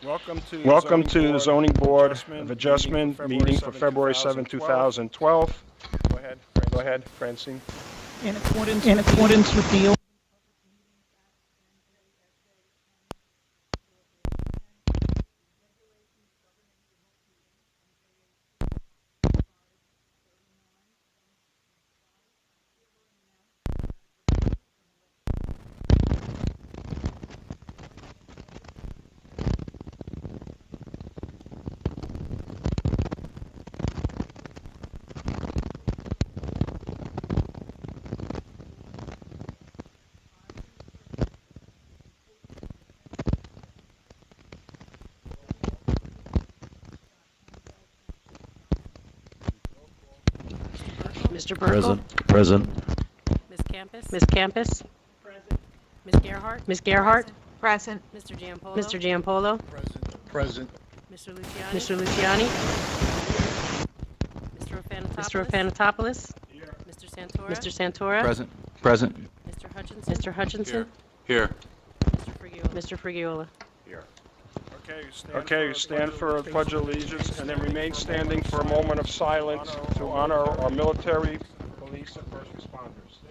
Welcome to the Zoning Board of Adjustment meeting for February 7, 2012. Go ahead, Francine. In accordance with the Mr. Burkle? Present. Ms. Campus? Ms. Campus? Present. Ms. Gerhart? Ms. Gerhart? Present. Mr. Giampolo? Mr. Giampolo? Present. Mr. Luciani? Mr. Luciani? Mr. Ofanatopoulos? Mr. Santora? Mr. Santora? Present. Present. Mr. Hutchinson? Mr. Hutchinson? Here. Mr. Frigiola? Okay, stand for a pledge of allegiance and then remain standing for a moment of silence to honor our military, police, and first responders.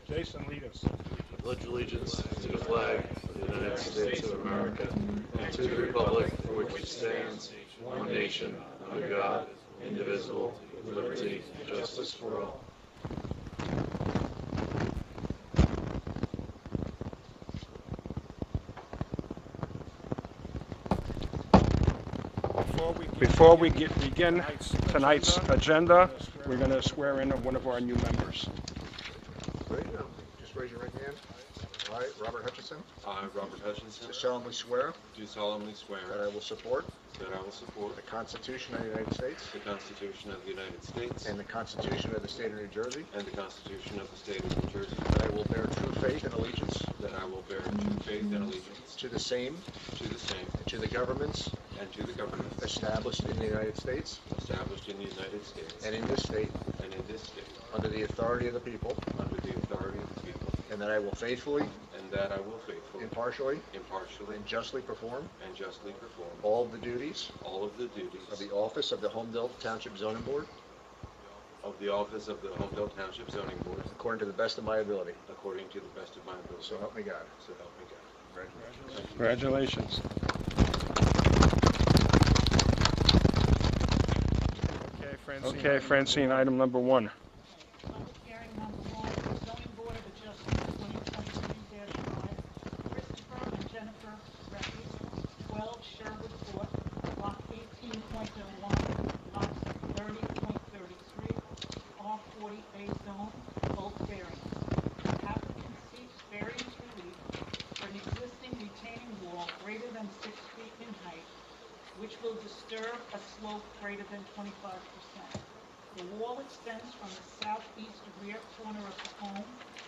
Jason, lead us. I pledge allegiance to the flag of the United States of America and to the republic for which it stands, one nation, under God, indivisible, with liberty and justice for all. Before we begin tonight's agenda, we're going to swear in one of our new members. Great. Just raise your right hand. I, Robert Hutchinson, I, Robert Hutchinson, do solemnly swear do solemnly swear that I will support that I will support the Constitution of the United States the Constitution of the United States and the Constitution of the State of New Jersey, and the Constitution of the State of New Jersey, that I will bear true faith and allegiance that I will bear true faith and allegiance to the same to the same and to the governments and to the governments established in the United States established in the United States and in this state and in this state under the authority of the people, under the authority of the people, and that I will faithfully, and that I will faithfully, impartially, impartially, and justly perform and justly perform all of the duties all of the duties of the office of the Holmdel Township Zoning Board of the office of the Holmdel Township Zoning Board according to the best of my ability. according to the best of my ability. So help me God. So help me God. Congratulations. Congratulations. Okay, Francine, item number 1. Public hearing number 1, zoning board of adjustment 2023-5, Christopher and Jennifer Refuge, 12 Sherwood Court, block 18.01, lot 30.33, R40A zone, both variants. Applicant seeks variance relief for an existing retaining wall greater than 6 feet in height, which will disturb a slope greater than 25%. The wall extends from the southeast rear corner of the home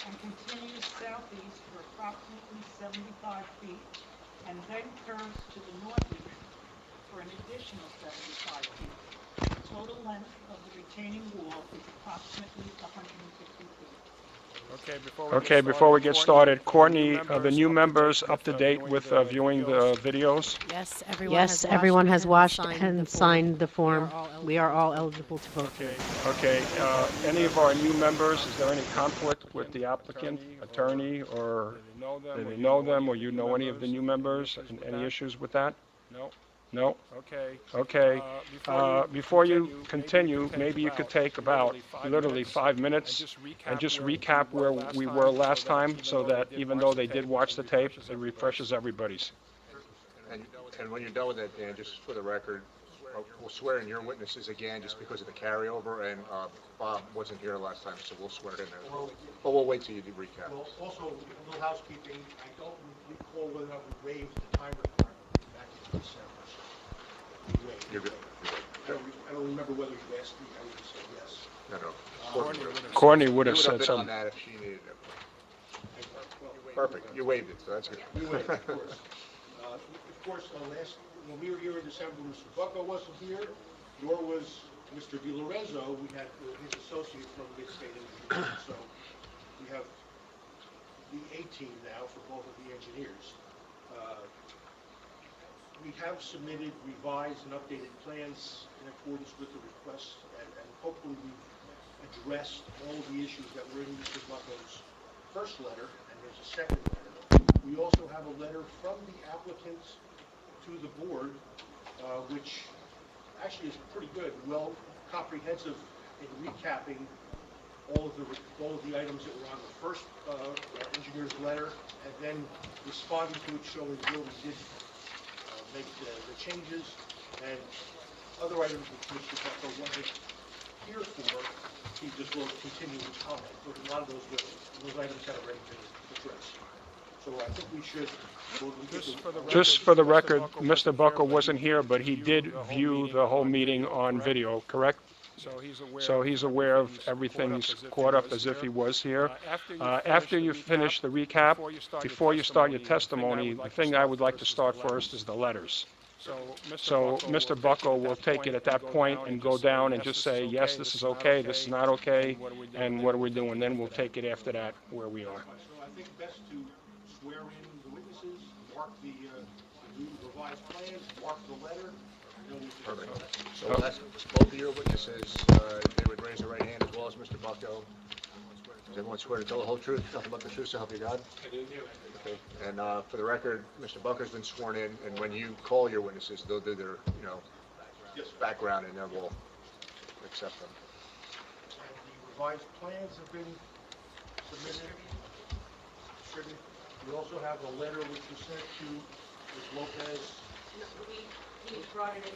and continues southeast for approximately 75 feet, and then curves to the northeast for an additional 75 feet. The total length of the retaining wall is approximately 150 feet. Okay, before we get started, Courtney, are the new members up to date with viewing the videos? Yes, everyone has watched and signed the form. We are all eligible to vote. Okay, any of our new members, is there any conflict with the applicant, attorney, or do they know them, or you know any of the new members, and any issues with that? No? Okay, before you continue, maybe you could take about literally 5 minutes and just recap where we were last time, so that even though they did watch the tape, it refreshes everybody's. And when you're done with that, Dan, just for the record, we'll swear in your witnesses again just because of the carryover, and Bob wasn't here last time, so we'll swear it in there. But we'll wait till you do recap. Well, also, a little housekeeping, I don't recall whether or not we waived the time requirement back in December. You're good. I don't remember whether you asked me, I would have said yes. No. Courtney would have You said been on something. that if she needed it. Perfect, you waived it, so that's good. We waived, of course. Of course, when we were here in December, Mr. Bucco wasn't here, nor was Mr. Di Lorenzo. We had his associate from Mid-State Engineering. So we have the A team now for both of the engineers. we have submitted revised and updated plans in accordance with the request, and hopefully we've addressed all of the issues that were in Mr. Bucko's first letter, and there's a second letter. We also have a letter from the applicants to the board, which actually is pretty good, well comprehensive in recapping all of the items that were on the first engineer's letter, and then responding to it, showing where we did make the changes, and other items which Mr. Bucko wasn't here for, he just will continue to comment. But a lot of those items have already been addressed. So I think we should. Just for the record, Mr. Bucko wasn't here, but he did view the whole meeting on video, correct? So he's aware of everything. He's caught up as if he was here. After you finish the recap, before you start your testimony, the thing I would like to start first is the letters. So Mr. Bucko will take it at that point and go down and just say, yes, this is okay, this is not okay, and what are we doing? Then we'll take it after that where we are. So I think best to swear in the witnesses, mark the new revised plans, mark the letter. Perfect. So we'll ask both of your witnesses, they would raise their right hand as well as Mr. Bucko. Does everyone swear to tell the whole truth, nothing but the truth, so help you God? I do. Okay. And for the record, Mr. Bucko's been sworn in, and when you call your witnesses, they'll do their, background, and then we'll accept them. And the revised plans have been submitted. Distributed. We also have a letter which was sent to Ms. Lopez. He brought it in.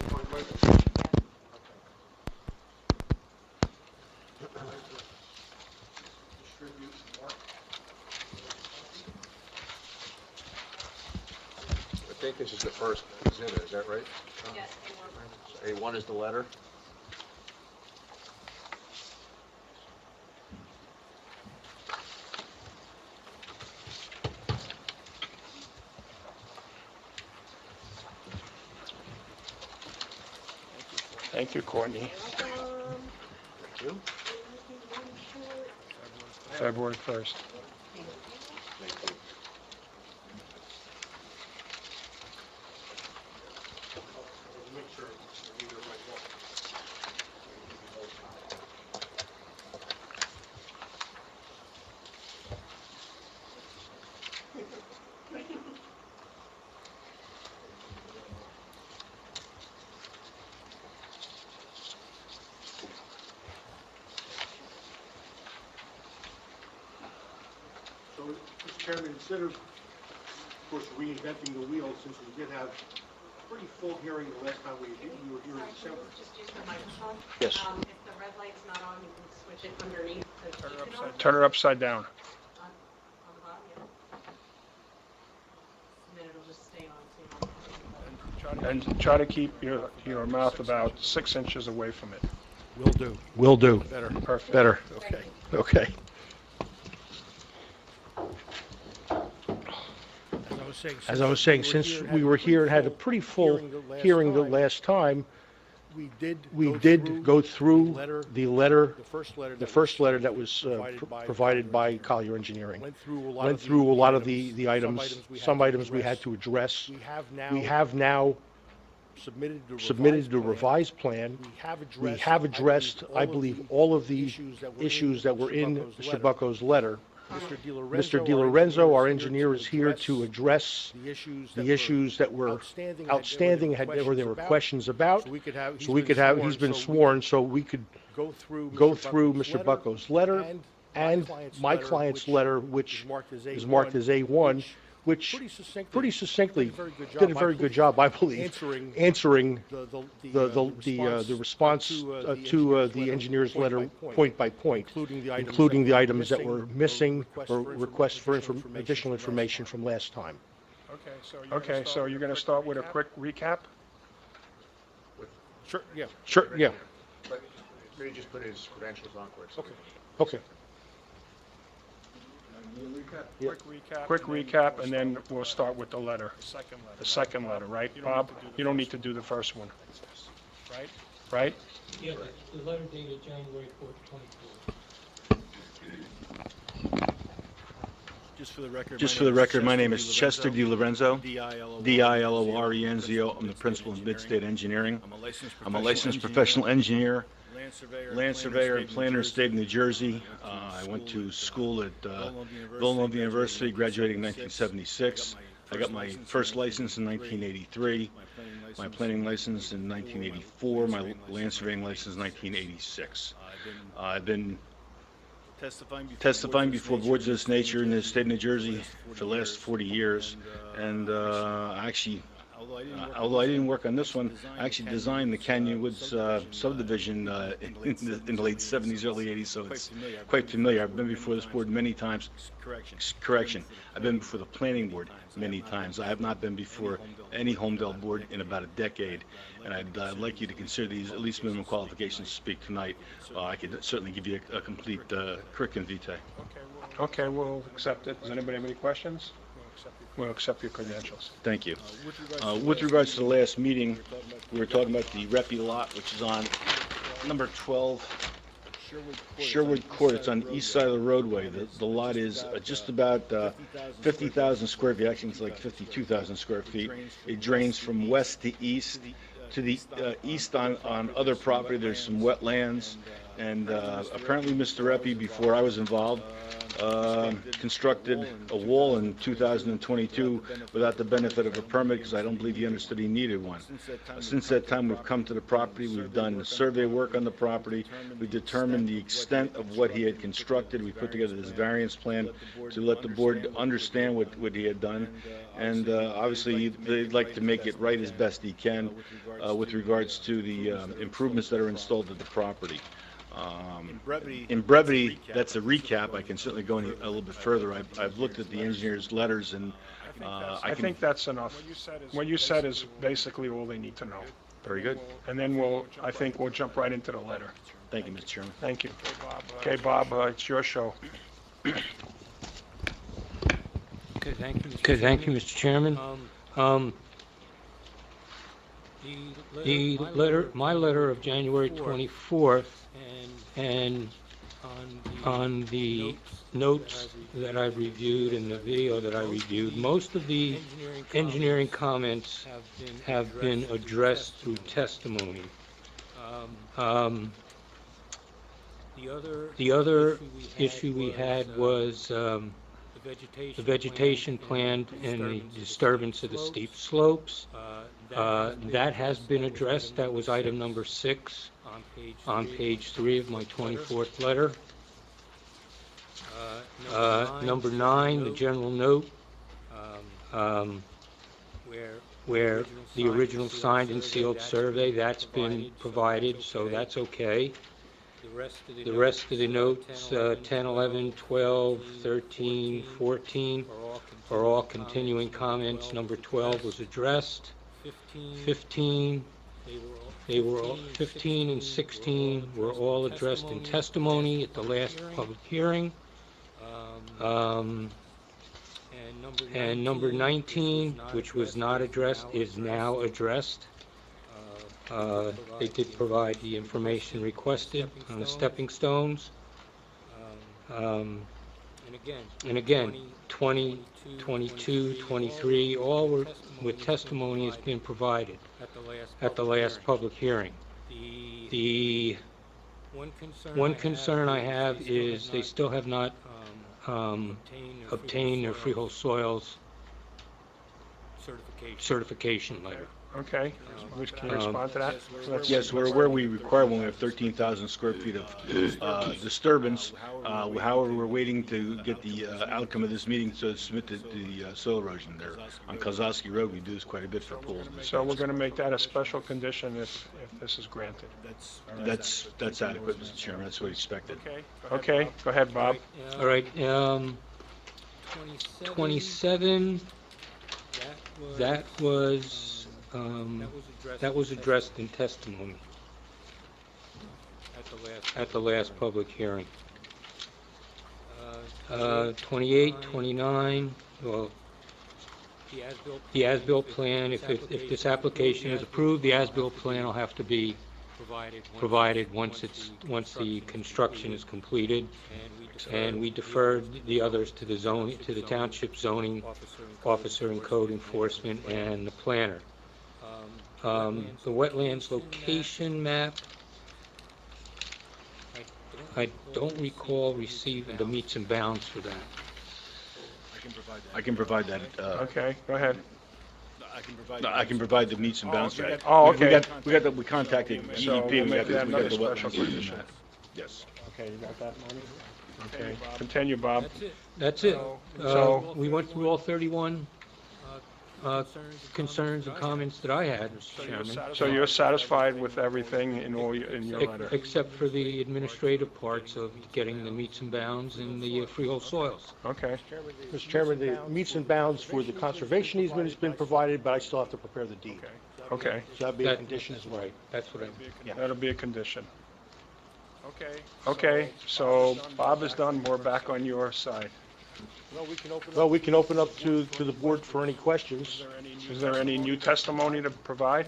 Distribute, mark. I think this is the first exhibit, is that right? Yes, A1 is the letter. Thank you, Courtney. Thank you. February 1st. Thank you. Make sure you read it right well. So, Mr. Chairman, instead of course, reinventing the wheel, since we did have a pretty full hearing the last time we were here in December. Just use the microphone. Yes. If the red light's not on, you can switch it underneath the beacon on Turn her upside down. the bottom, yeah. And then it'll just stay on, so And try to keep your mouth about 6 inches away from it. Will do. Will do. Better. Perfect. Better. Okay. Okay. As I was saying, since we were here and had a pretty full hearing the last time, we did go through the first letter that was provided by Collier Engineering. Went through a lot of the items. Some items we had to address. We have now submitted the revised plan. We have addressed, I believe, all of the issues that were in Mr. Bucko's letter. Mr. DiLorenzo, our engineer, is here to address the issues that were outstanding, where there were questions about. So we could have, he's been sworn, so we could go through Mr. Bucko's letter and my client's letter, which is marked as A1, which pretty succinctly did a very good job, I believe, answering the response to the engineer's letter point by point, including the items that were missing or requests for additional information from last time. Okay, so you're going to start with a quick recap? Sure, yeah. But maybe just put his credentials on quick. Okay. Quick recap, and then we'll start with the letter. The second letter, right, Bob? You don't need to do the first one. Right? Yeah, the letter dated January 4th, 24. Just for the record, my name is Chester DiLorenzo, D-I-L-O-R-E-N-Z-O. I'm the principal of Midstate Engineering. I'm a licensed professional engineer, land surveyor and planner in the state of New Jersey. I went to school at Villanova University, graduating in 1976. I got my first license in 1983, my planning license in 1984, my land surveying license in 1986. I've been testifying before boards of this nature in the state of New Jersey for the last 40 years, and although I didn't work on this one, I actually designed the Canyon Woods subdivision in the late 70s, early 80s, so it's quite familiar. I've been before this board many times. Correction, I've been before the planning board many times. I have not been before any Holmdel board in about a decade, and I'd like you to consider these at least minimum qualifications to speak tonight. I could certainly give you a complete curriculum vitae. Okay, we'll accept it. Does anybody have any questions? We'll accept your credentials. Thank you. With regards to the last meeting, we were talking about the Reppy lot, which is on number 12, Sherwood Court. It's on the east side of the roadway. The lot is just about 50,000 square feet. Actually, it's like 52,000 square feet. It drains from west to east. To the east on other property, there's some wetlands. And apparently Mr. Reppy, before I was involved, constructed a wall in 2022 without the benefit of a permit because I don't believe he understood he needed one. Since that time, we've come to the property, we've done survey work on the property, we determined the extent of what he had constructed, we put together this variance plan to let the board understand what he had done, and obviously they'd like to make it right as best he can with regards to the improvements that are installed at the property. In brevity, that's a recap. I can certainly go in a little bit further. I've looked at the engineer's letters, and I think that's enough. What you said is basically all they need to know. Very good. And then I think we'll jump right into the letter. Thank you, Mr. Chairman. Thank you. Okay, Bob, it's your show. Okay, thank you, Mr. Chairman. My letter of January 24th, and on the notes that I reviewed and the video that I reviewed, most of the engineering comments have been addressed through testimony. The other issue we had was the vegetation plan and the disturbance of the steep slopes. That has been addressed. That was item number 6 on page 3 of my 24th letter. Number 9, the general note, where the original signed and sealed survey, that's been provided, so that's okay. The rest of the notes, 10, 11, 12, 13, 14, are all continuing comments. Number 12 was addressed. 15 and 16 were all addressed in testimony at the last public hearing. And number 19, which was not addressed, is now addressed. They did provide the information requested on the stepping stones. And again, 20, 22, 23, all were with testimony has been provided at the last public hearing. The one concern I have is they still have not obtained their freehold soils certification letter. Okay, which can you respond to that? Yes, where we require when we have 13,000 square feet of disturbance. However, we're waiting to get the outcome of this meeting to submit the soil erosion there. On Kozowski Road, we do this quite a bit for pools. So we're going to make that a special condition if this is granted. That's adequate, Mr. Chairman. That's what we expected. Okay, go ahead, Bob. All right, 27, that was addressed in testimony at the last public hearing. 28, 29, well, the as-built plan, if this application is approved, the as-built plan will have to be provided once the construction is completed, and we deferred the others to the township zoning officer and code enforcement and the planner. The wetlands location map, I don't recall receiving the meets and bounds for that. I can provide that. Okay, go ahead. No, I can provide the meets and bounds. you got- oh, okay. We contacted So DEP, we'll we make got that we got another the special wetlands. condition. Yes. Okay, you got that, Marty? Okay, continue, Bob. That's it. So- We went through all 31 concerns and comments that I had, Mr. Chairman. So you're satisfied with everything in your letter? Except for the administrative parts of getting the meets and bounds and the freehold soils. Okay, Mr. Chairman, the meets and bounds for the conservation easement has been provided, but I still have to prepare the deed. okay, So that'd be a That- condition as well. Right, that's what I, that'll be a condition. Okay, so Bob is done, we're back on your side. Well, we can open up to the board for any questions. Is there any new testimony to provide?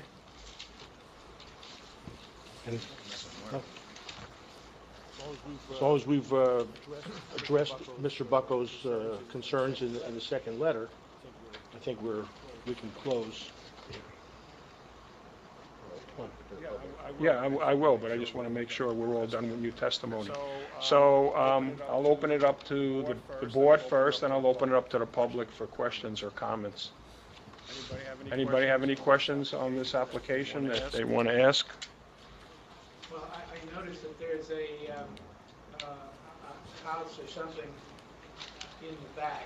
As long as we've addressed Mr. Bucko's concerns in the second letter, I think we can close. Yeah, I will, but I just want to make sure we're all done with new testimony. So I'll open it up to the board first, then I'll open it up to the public for questions or comments. Anybody have any questions on this application that they want to ask? Well, I noticed that there's a house or something in the back,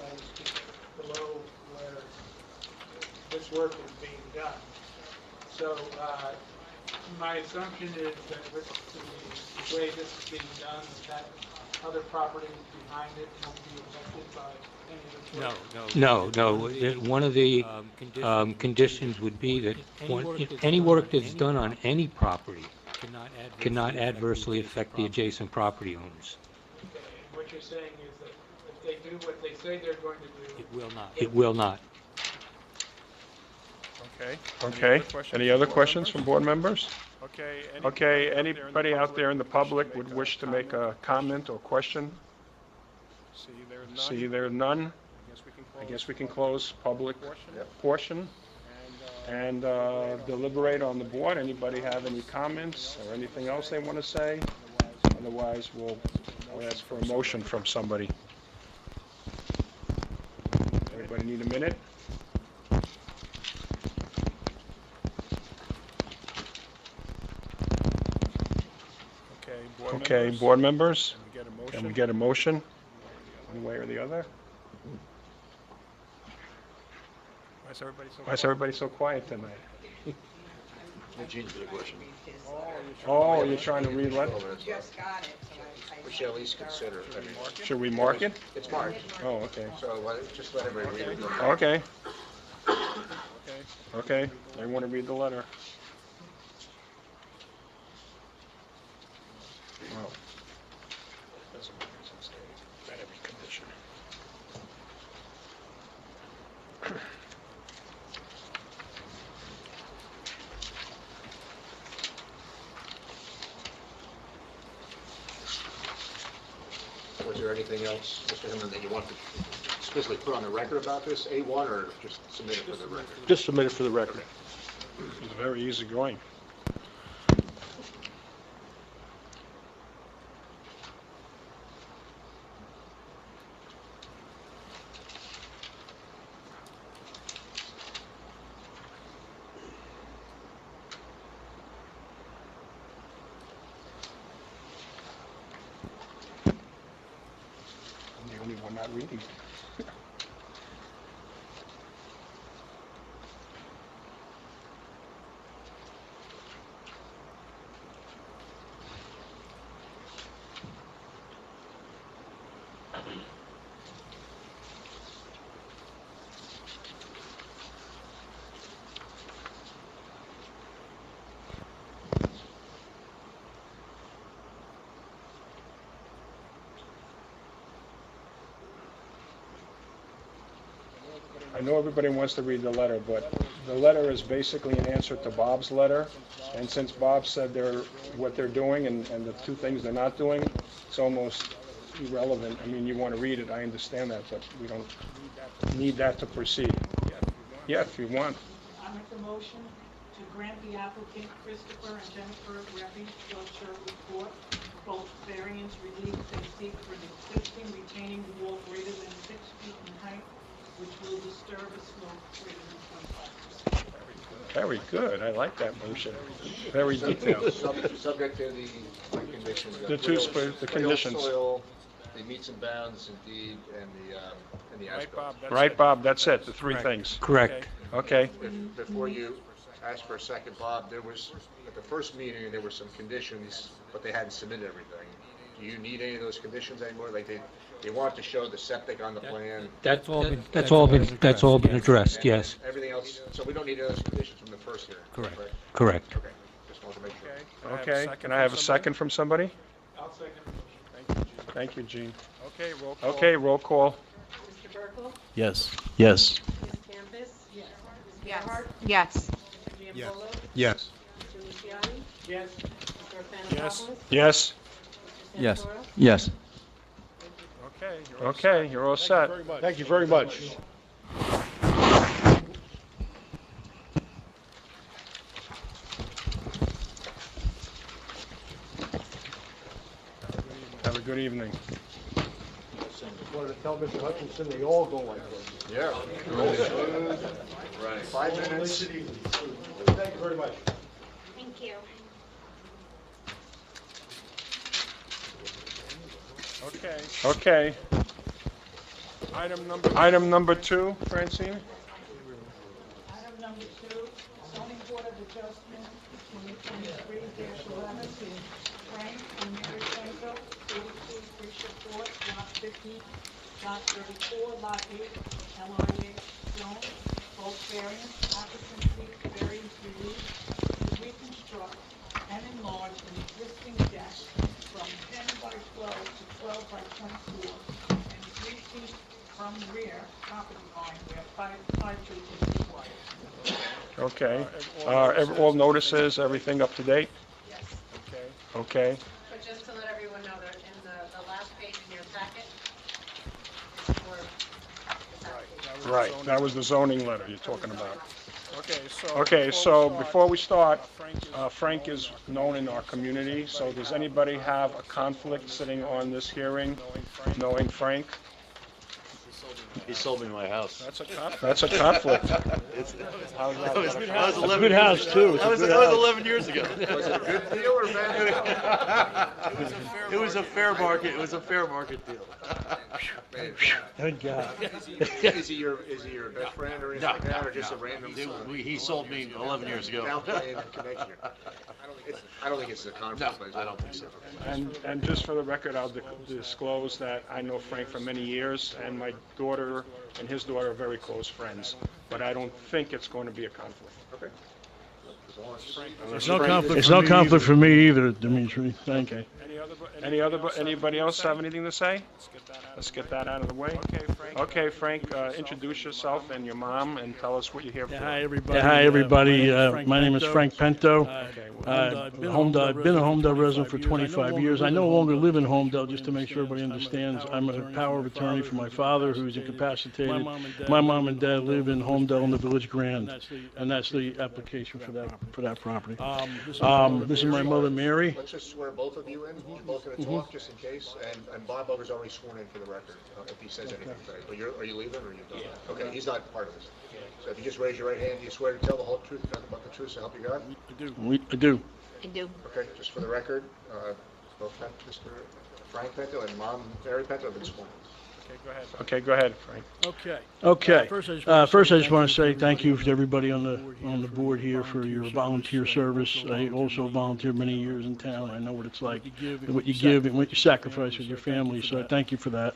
right, below where this work is being done. So, my assumption is that with the way this is being done, that other property behind it won't be affected by any of this work? no. One of the conditions would be that any work that's done on any property cannot adversely affect the adjacent property owners. Okay, and what you're saying is that if they do what they say they're going to do, It will not. Okay, any other questions from board members? Okay, anybody out there in the public would wish to make a comment or question? See there none? I guess we can close public portion and deliberate on the board. Anybody have any comments or anything else they want to say? Otherwise, I'll ask for a motion from somebody. Everybody need a minute? Okay, board members, can we get a motion, one way or the other? Why is everybody so quiet tonight? Oh, you're trying to read letter? Just got it. We should at least consider it. I mean, Should we mark it? it's marked, Oh, okay. so just let everybody read it. Okay. Okay, I want to read the letter. Wow. That's a mistake. Met every condition. Was there anything else, Mr. Hinman, that you want to specifically put on the record about this, A1, or just submit it for the record? Just submit it for the record. It's very easy going. I'm the only one not reading. know everybody wants to read the letter, but the letter is basically an answer to Bob's letter. And since Bob said what they're doing and the two things they're not doing, it's almost irrelevant. I mean, you want to read it, I understand that, but we don't need that to proceed. Yeah, if you want. I make a motion to grant the applicant Christopher and Jennifer Reppy, 12 Sherwood Court, both variance relief they seek for an existing retaining wall greater than 6 feet in height, which will disturb a slope greater than 25%. Very good, I like that motion. Very detailed. Subject to the conditions. The conditions. Soil, the meets and bounds indeed, and the asphalt. Right, Bob, that's it, the three things. Correct. Okay, Before you ask for a second, Bob, there was, at the first meeting, there were some conditions, but they hadn't submitted everything. Do you need any of those conditions anymore? Like they wanted to show the septic on the plan, That's all been addressed, yes. everything else, so we don't need those conditions from the first hearing. Correct. right? Correct. Okay, just wanted to make sure. okay, can I have a second from somebody? I'll second the motion. Thank you, Gene. Okay, roll call. Okay, roll call. Mr. Burkle? Yes. Yes. Ms. Campus? Yes. Ms. Yes. Gerhart? Yes. Mr. Gianfolo? Yes. Mr. Luciani? Yes. Mr. Yes. O'Fannell? Yes? Mr. Yes. Santoro? Yes. Okay, you're all Okay, you're all set. Thank you very much. Have a good evening. Wanted to tell Mr. Hutchinson, they all go like this. Yeah. Right. 5 minutes. Thank you very much. Thank you. Okay. Okay, Item number 2, Francine? Item number 2, zoning board of adjustment, 2023-11, Frank and Mary Franco, 82 Bishop Court, lot 50, lot 34, lot 8, LRA zone, both variance, applicant seeks variance relief to reconstruct and enlarge an existing deck from 10 by 12 to 12 by 24, and 3 feet from rear property line where 5 feet is required. Okay. All notices, everything up to date? Yes. Okay. But just to let everyone know that in the last page in your packet is for this application. Right, that was the zoning letter you're talking about. Okay, So before we start, Frank is known in our community, so does anybody have a conflict sitting on this hearing, knowing Frank? He sold me my house. That's a conflict. That was 11 house too. That was 11 years ago. Was it a good deal or a bad deal? It was a fair market. It was a fair market deal. Man, Good God. Is he your best friend or anything like that, or just a random? He sold me 11 years ago. Downplaying the connection. I don't think it's a conflict. but I don't think so. And just for the record, I'll disclose that I know Frank for many years, and my daughter and his daughter are very close friends, but I don't think it's going to be a conflict. Okay. It's no conflict for me either, Dimitri. Thank you. Okay. Anybody else have anything to say? Let's get that out of the way. Okay, Frank, introduce yourself and your mom and tell us what you're here for. Hi, everybody. My name is Frank Pinto. I've been a Holmdel resident for 25 years. I no longer live in Holmdel, just to make sure everybody understands. I'm a power of attorney for my father, who's incapacitated. My mom and dad live in Holmdel in the Village Grand, and that's the application for that property. This is my mother, Mary. Let's just swear both of you in. You're both going to talk, just in case. And Bob Bugger's already sworn in for the record, if he says anything today. But are you leaving, or are you done? Okay, he's not part of this. So if you just raise your right hand, do you swear to tell the whole truth, nothing but the truth, so help you God? I do. I do. Okay, just for the record, both Mr. Frank Pinto and Mom Mary Pinto have been sworn. Okay, go ahead, Frank. Okay. First, I just want to say thank you to everybody on the board here for your volunteer service. I also volunteered many years in town. I know what it's like, what you give and what you sacrifice with your family. So I thank you for that.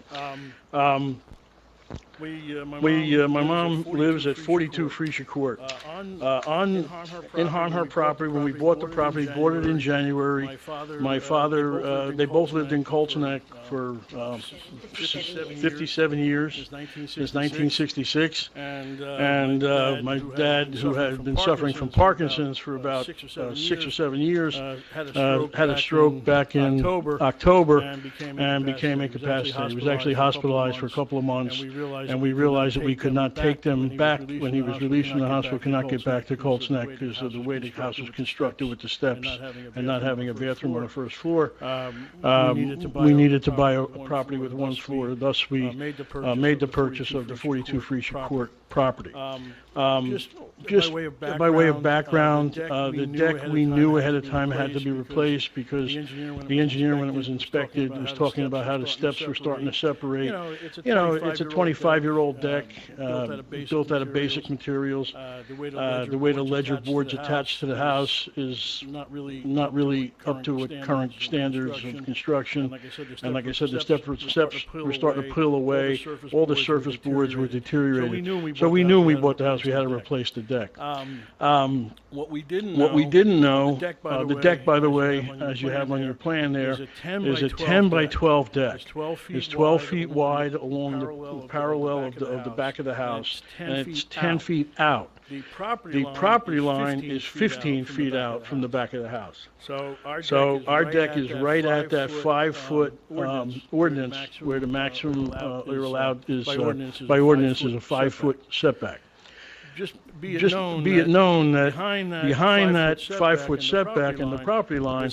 My mom lives at 42 Freesia Court. In Harmhurst property, when we bought the property, bought it in January. My father, they both lived in Colts Neck for 57 years, since 1966. And my dad, who had been suffering from Parkinson's for about 6 or 7 years, had a stroke back in October and became incapacitated. He was actually hospitalized for a couple of months, and we realized that we could not take them back when he was released from the hospital, could not get back to Colts Neck because of the way the house was constructed with the steps and not having a bathroom on the first floor. We needed to buy a property with one floor, thus we made the purchase of the 42 Freesia Court property. Just by way of background, the deck we knew ahead of time had to be replaced because the engineer, when it was inspected, was talking about how the steps were starting to separate. It's a 25-year-old deck, built out of basic materials. The way the ledger boards attached to the house is not really up to what current standards of construction. And like I said, the steps were starting to peel away. All the surface boards were deteriorated. So we knew when we bought the house we had to replace the deck. What we didn't know, the deck, by the way, as you have on your plan there, is a 10 by 12 deck. It's 12 feet wide along the parallel of the back of the house, and it's 10 feet out. The property line is 15 feet out from the back of the house. So our deck is right at that 5-foot ordinance, where the maximum you're allowed is, by ordinance, is a 5-foot setback. Just be it known that behind that 5-foot setback in the property line,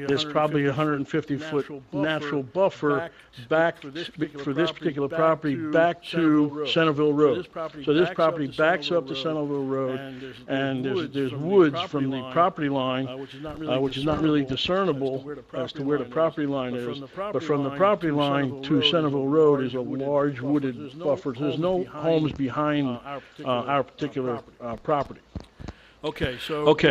there's probably a 150-foot natural buffer back for this particular property back to Centerville Road. So this property backs up to Centerville Road, and there's woods from the property line, which is not really discernible as to where the property line is, but from the property line to Centerville Road is a large wooded buffer. There's no homes behind our particular property. Okay,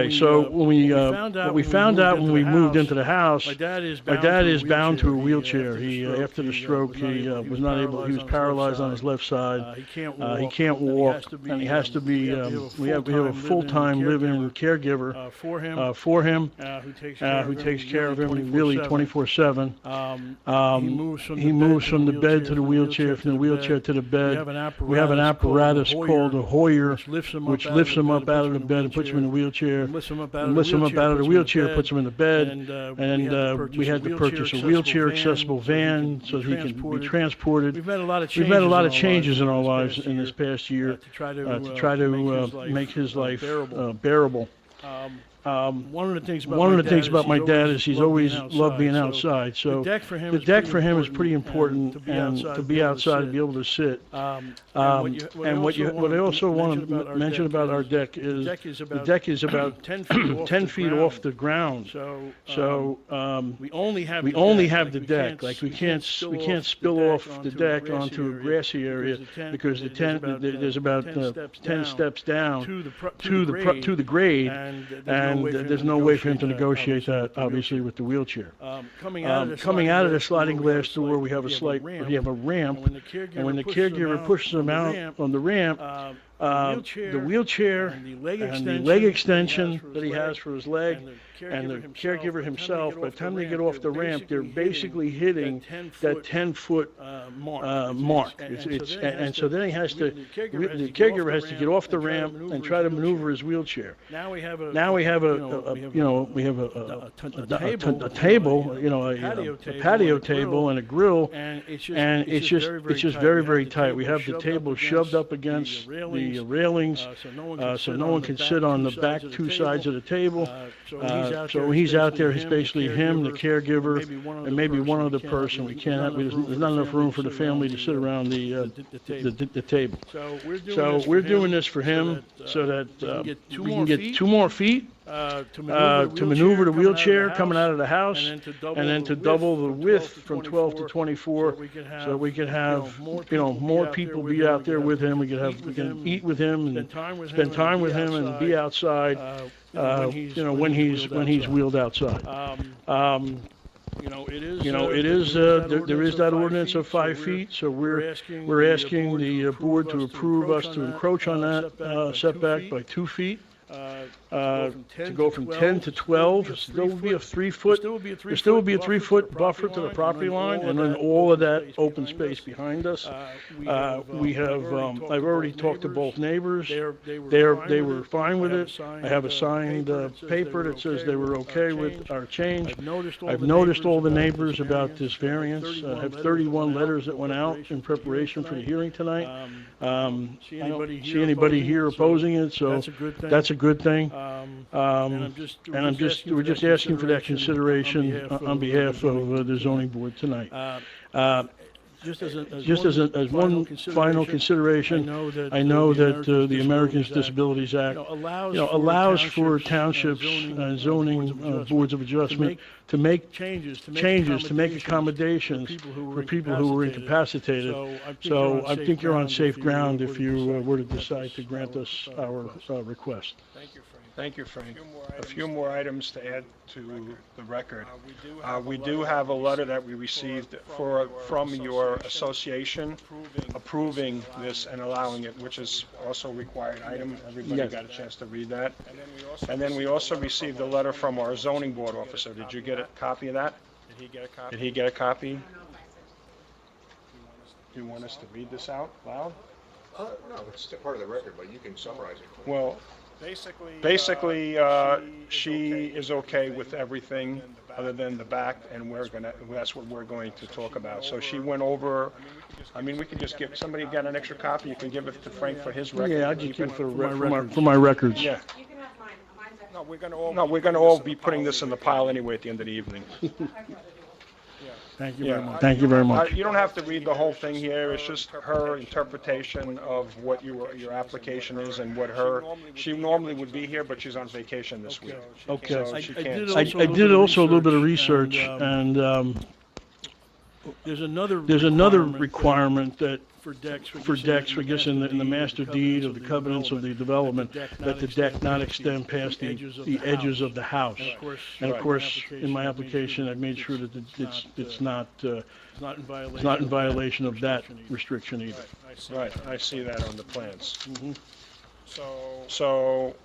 so when we found out when we moved into the house, my dad is bound to a wheelchair. He after the stroke, he was not able. He was paralyzed on his left side. He can't walk, and he has to be. We have a full-time living caregiver for him, who takes care of him really 24/7. He moves from the bed to the wheelchair, from the wheelchair to the bed. We have an apparatus called a Hoyer, which lifts him up out of the bed and puts him in the wheelchair, lifts him up out of the wheelchair, puts him in the bed, and we had to purchase a wheelchair accessible van so he can be transported. We've made a lot of changes in our lives in this past year to try to make his life bearable. One of the things about my dad is he's always loved being outside. So the deck for him is pretty important, and to be outside, to be able to sit. And what I also want to mention about our deck is the deck is about 10 feet off the ground. So we only have the deck. Like we can't spill off the deck onto a grassy area because there's about 10 steps down to the grade, and there's no way for him to negotiate that, obviously, with the wheelchair. Coming out of the sliding glass door, we have a ramp, and when the caregiver pushes him out on the ramp, the wheelchair and the leg extension that he has for his leg, and the caregiver himself, by the time they get off the ramp, they're basically hitting that 10-foot mark. And so then the caregiver has to get off the ramp and try to maneuver his wheelchair. Now we have a table, a patio table and a grill, and it's just very, very tight. We have the table shoved up against the railings, so no one can sit on the back two sides of the table. So when he's out there, it's basically him, the caregiver, and maybe one other person. There's not enough room for the family to sit around the table. So we're doing this for him so that we can get 2 more feet to maneuver the wheelchair coming out of the house, and then to double the width from 12 to 24, so we can have more people be out there with him. We can eat with him and spend time with him and be outside. When he's wheeled outside. it is, there is that ordinance of 5 feet, so we're asking the board to approve us to encroach on that setback by 2 feet. To go from 10 to 12, there still would be a 3-foot, there still would be a 3-foot buffer to the property line, and then all of that open space behind us. We have, I've already talked to both neighbors. They were fine with it. I have a signed paper that says they were okay with our change. I've noticed all the neighbors about this variance. I have 31 letters that went out in preparation for the hearing tonight. I don't see anybody here opposing it, so that's a good thing. We're just asking for that consideration on behalf of the zoning board tonight. Just as one final consideration, I know that the Americans with Disabilities Act, allows for townships and zoning boards of adjustment to make changes, to make accommodations for people who are incapacitated. So I think you're on safe ground if you were to decide to grant us our request. Thank you, Frank. A few more items to add to the record. We do have a letter that we received from your association approving this and allowing it, which is also a required item. Everybody got a chance to read that. And then we also received a letter from our zoning board officer. Did you get a copy of that? Did he get a copy? Do you want us to read this out loud? No, it's still part of the record, but you can summarize it. Well, basically, she is okay with everything other than the back, and that's what we're going to talk about. So she went over, I mean, we could just give, somebody got an extra copy, you can give it to Frank for his record. Yeah, I'll just give it for my records. Yeah. You can have mine. Mine's extra. No, we're gonna all be putting this in the pile anyway at the end of the evening. Thank you very much. Thank you very much. You don't have to read the whole thing here, it's just her interpretation of what your application is and what she normally would be here, but she's on vacation this week. Okay. So she can't. I did also a little bit of research, and there's another requirement that for decks, I guess in the master deed of the covenants of the development, that the deck not extend past the edges of the house. And of course, in my application, I've made sure that it's not in violation of that restriction either. Right, I see that on the plans. So,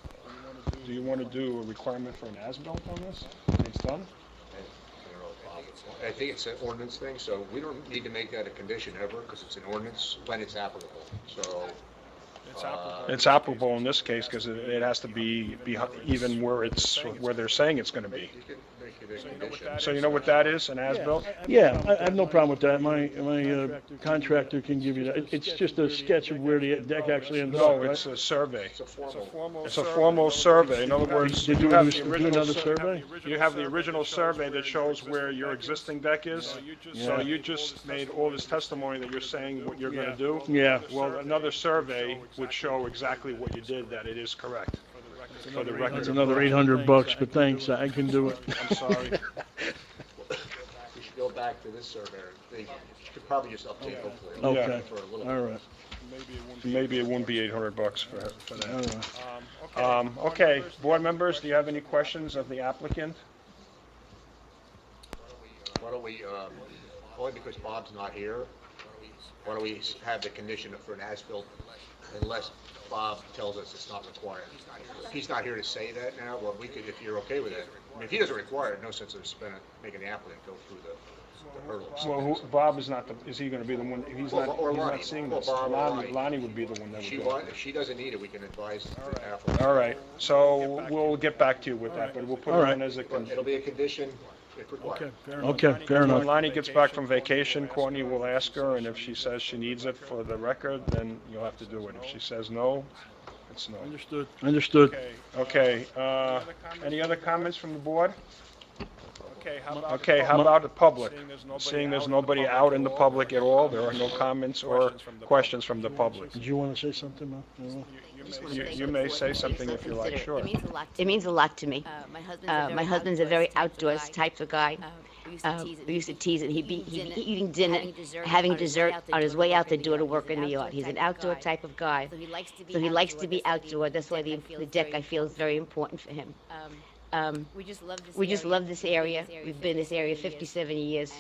do you want to do a requirement for an as-built on this? when It's done? I think it's an ordinance thing, so we don't need to make that a condition ever, because it's an ordinance when it's applicable, so. It's applicable in this case because it has to be even where they're saying it's going to be. You can make it a condition. So you know what that is, an as-built? Yeah, I have no problem with that. My contractor can give you that. It's just a sketch of where the deck actually ends up, No, right? it's a survey. It's a formal. It's a formal survey. In other words, Did you you have do the original another survey? You have the original survey that shows where your existing deck is. So you just made all this testimony that you're saying what you're going to do. Yeah. Well, another survey would show exactly what you did, that it is correct. For the record. That's another $800, but thanks, I can do it. I'm sorry. We should go back to this surveyor. They should probably just update hopefully. Okay, For a little all bit. right. Maybe it won't be $800 for All that. right. Okay, board members, do you have any questions of the applicant? Why don't we, only because Bob's not here, why don't we have the condition for an as-built unless Bob tells us it's not required. If he's not here to say that now, well, we could, if you're okay with it. I mean, if he doesn't require it, no sense of making the applicant go through the hurdles. Well, Bob is not is he going to be the one, he's Or Lonnie. not seeing Well, this. Bob or Lonnie. Lonnie would be the one that would go. If she doesn't need it, we can advise the applicant. All right, so we'll get back to you with that, but we'll put All it right. on as a But it'll be a condition if required. Okay, fair When enough. Lonnie gets back from vacation, Courtney will ask her, and if she says she needs it for the record, then you'll have to do it. If she says no, it's no. Understood. Okay, any other comments from the board? Okay, how about the public? Seeing there's nobody out in the public at all, there are no comments or questions from the public. Did you want to say something, Mel? You may say something if you like, sure. It means a lot to me. My husband's a very outdoors type of guy. We used to tease it. He'd be eating dinner, having dessert on his way out the door to work in the yard. He's an outdoor type of guy. So he likes to be outdoor. That's why the deck, I feel, is very important for him. We just love this area. We've been in this area 57 years,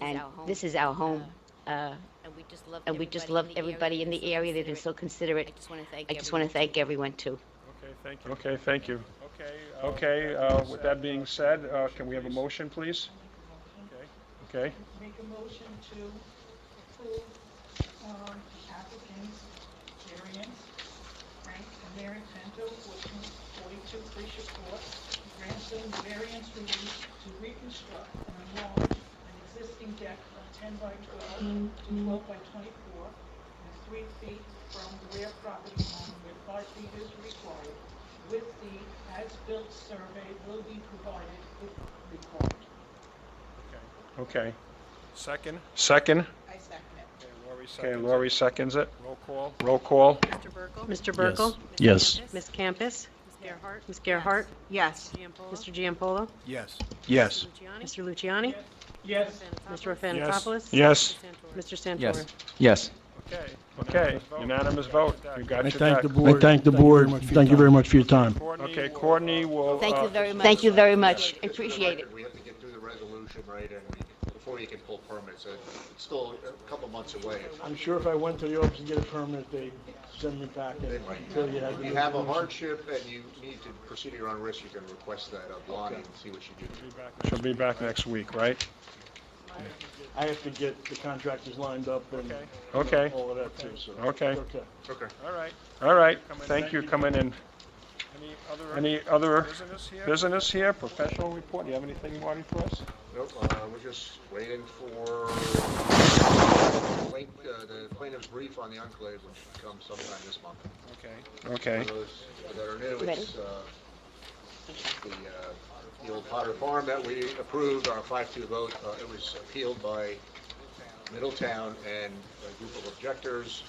and this is our home. And we just love everybody in the area. They've been so considerate. I just want to thank everyone, too. Okay, thank you. Okay, with that being said, can we have a motion, please? Okay, Make a motion to approve, applicant's variance, Frank and Mary Pinto, 42 Freesia Court, grants them variance relief to reconstruct and enlarge an existing deck of 10 by 12 to 12 by 24, and 3 feet from the rear property line where 5 feet is required, with the as-built survey will be provided if required. okay. Second? Second? I second it. Okay, Lori seconds it. Roll call. Mr. Burkle? Yes. Ms. Campus? Ms. Gerhart? Yes. Mr. Giampolo? Yes. Yes. Mr. Luciani? Yes. Mr. Rafanopoulos? Yes. Mr. Santoro? Yes. Yes. Okay, unanimous vote. You got I your thank the deck. board. I thank the board. Thank you very much for your time. Okay, Courtney will, Thank you very much. Thank you very much. I appreciate it. We have to get through the resolution, right, and before you can pull permits, it's still a couple months away. I'm sure if I went to the office to get a permit, they'd send me back and tell you how to If do you have a it. hardship and you need to proceed at your own risk, you can request that of Lonnie and see what you do. she'll be back next week, right? I have to get the contractors lined up and Okay. all of that too, so. Okay. Okay. All right, thank you coming in. Any other business here? Professional report? Do you have anything, Marty, for us? Nope, we're just waiting for the plaintiff's brief on the enclave, which should come sometime this month. Okay. For those that are new, Ready? it's the old Potter Farm that we approved on a 5-2 vote. It was appealed by Middletown and a group of objectors.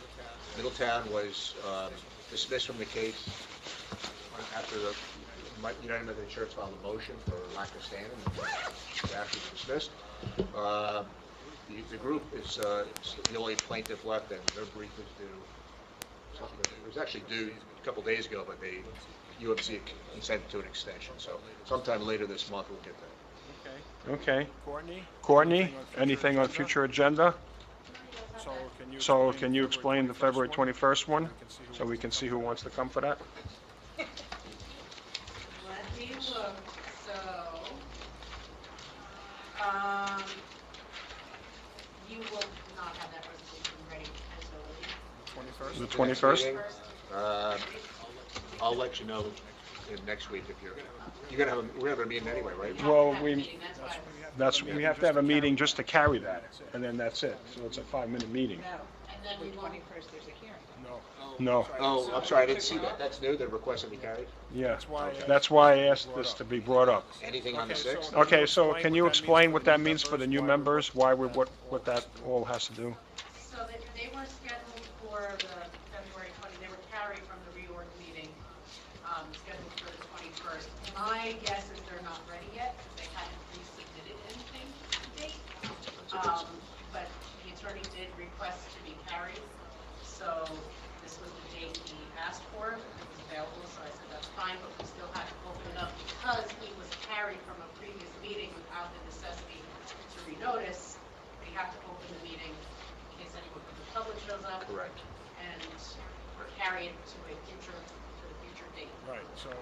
Middletown was dismissed from the case after the United Methodist Church filed a motion for lack of standing. It actually was dismissed. The group is the only plaintiff left, and their brief is due. It was actually due a couple days ago, but UMC consented to an extension. So sometime later this month we'll get that. Okay. Courtney, anything on future agenda? So can you explain the February 21st one, so we can see who wants to come for that? Let me look, so, you will not have that resolution ready until The 21st? I'll let you know next week if you're gonna have we're having a meeting anyway, right? Well, that's we have to have a meeting just to carry that, and then that's it. So it's a 5-minute meeting. And then we won't. 21st, there's a hearing. No. Oh, I'm sorry, I didn't see that. That's new, the request to be carried? Yeah, that's why I asked this to be brought up. Anything on the 6th? Okay, so can you explain what that means for the new members, why what that all has to do? So they were scheduled for the February 20, they were carried from the reorg meeting, scheduled for the 21st. My guess is they're not ready yet, because they hadn't resubmitted anything to date. But the attorney did request to be carried, so this was the date he asked for, it was available, so I said that's fine, but we still had to open it up because he was carried from a previous meeting without the necessity to renotice. We have to open the meeting in case anyone from the public shows up. Correct. And carry it to a future date.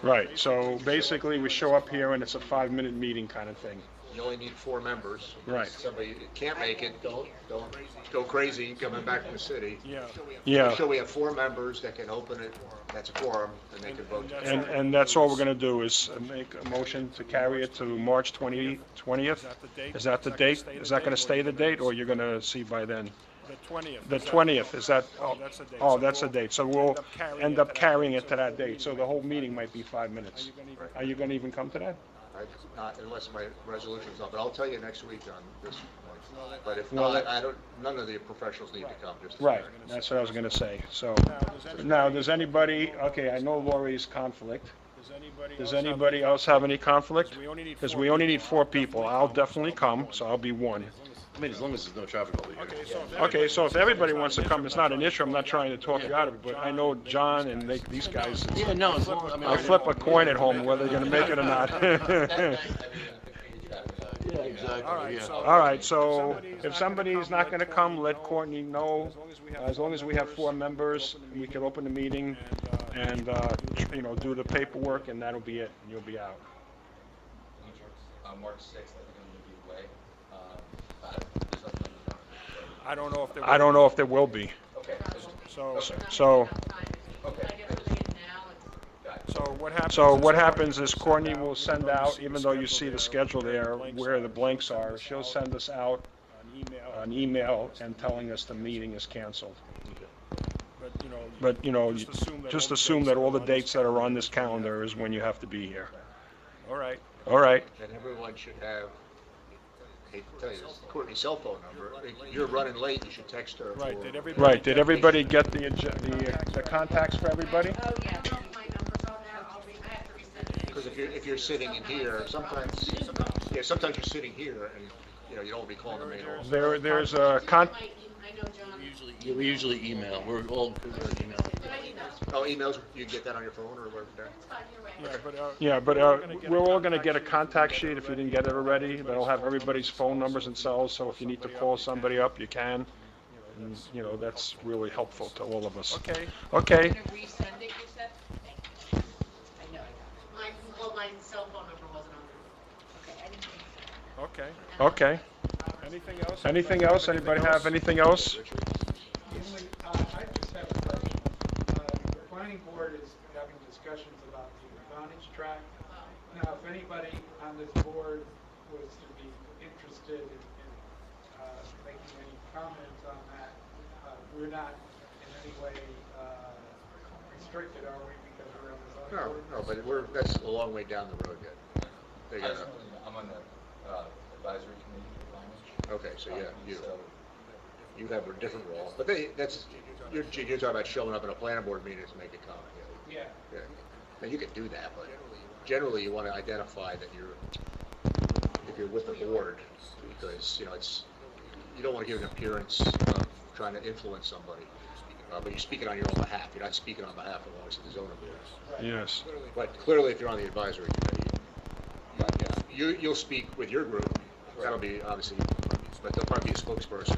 Right, so basically we show up here and it's a 5-minute meeting kind of thing. You only need 4 members. Right. If somebody can't make it, don't go crazy coming back from the city. Yeah, So we have 4 members that can open it, that's a quorum, and they can vote. and that's all we're gonna do is make a motion to carry it to March 20th? Is that the date? Is that gonna stay the date, or you're gonna see by then? The 20th, is that, oh, that's the date. So we'll end up carrying it to that date. So the whole meeting might be 5 minutes. Are you gonna even come to that? Not unless my resolution's up, but I'll tell you next week on this one. But if not, none of the professionals need to come, just. Right, that's what I was gonna say. So, now, does anybody, okay, I know Lori's conflict. Does anybody else have any conflict? Because we only need 4 people. I'll definitely come, so I'll be 1. I mean, as long as there's no traffic, I'll be here. Okay, so if everybody wants to come, it's not an issue. I'm not trying to talk you out of it, but I know John and these guys. Yeah, no, as long, I mean. I'll flip a coin at home whether they're gonna make it or not. Yeah, exactly, yeah. All right, so if somebody's not gonna come, let Courtney know. As long as we have 4 members, we can open the meeting and, do the paperwork, and that'll be it, and you'll be out. March 6th, I think I'm going to be away. There's nothing on the I don't know if there will be. Okay. So Okay. So what happens is Courtney will send out, even though you see the schedule there where the blanks are, she'll send us out an email and telling us the meeting is canceled. But, just assume that all the dates that are on this calendar is when you have to be here. All right. And everyone should have, I hate to tell you this, Courtney's cell phone number. If you're running late, you should text her. Right, did everybody get the contacts for everybody? Oh, yeah, no, my number's on there, I have to resend it. Because if you're sitting in here, sometimes you're sitting here and, you don't want to be calling the main office. There's a I know John. We usually email, we're all email. Oh, emails, you get that on your phone or whatever? Yeah, but we're all going to get a contact sheet if you didn't get it already. That'll have everybody's phone numbers and cells, so if you need to call somebody up, you can. And, that's really helpful to all of us. Okay. You're gonna resend it, you said? I know. My cell phone number wasn't on there. Okay, I didn't think so. Okay. Anything else? Anybody have anything else? I just have a question. The planning board is having discussions about the advantage track. Now, if anybody on this board was to be interested in making any comments on that, we're not in any way restricted, are we, because we're on this other board? No, but that's a long way down the road yet. I'm on the advisory committee for Lyme. Okay, so yeah, you have a different role, but you're talking about showing up at a planning board meeting to make a comment. Yeah. Now you can do that, but generally you want to identify that if you're with the board, because you don't want to give an appearance of trying to influence somebody, but you're speaking on your own behalf. You're not speaking on behalf of obviously the zoning board. Yes. But clearly, if you're on the advisory committee, you'll speak with your group. That'll be obviously, but there'll probably be a spokesperson.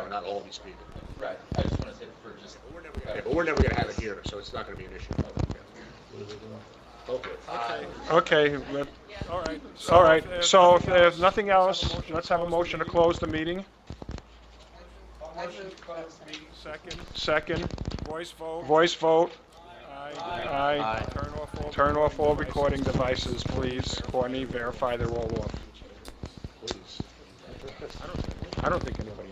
Not all of you speaking. Right, I just want to say for just. Yeah, but we're never going to have it here, so it's not going to be an issue. Okay. All right. So if there's nothing else, let's have a motion to close the meeting. Motion to close the meeting. Second. Voice vote. Aye. Turn off all recording devices, please. Courtney, verify they're all off. Please. I don't think anybody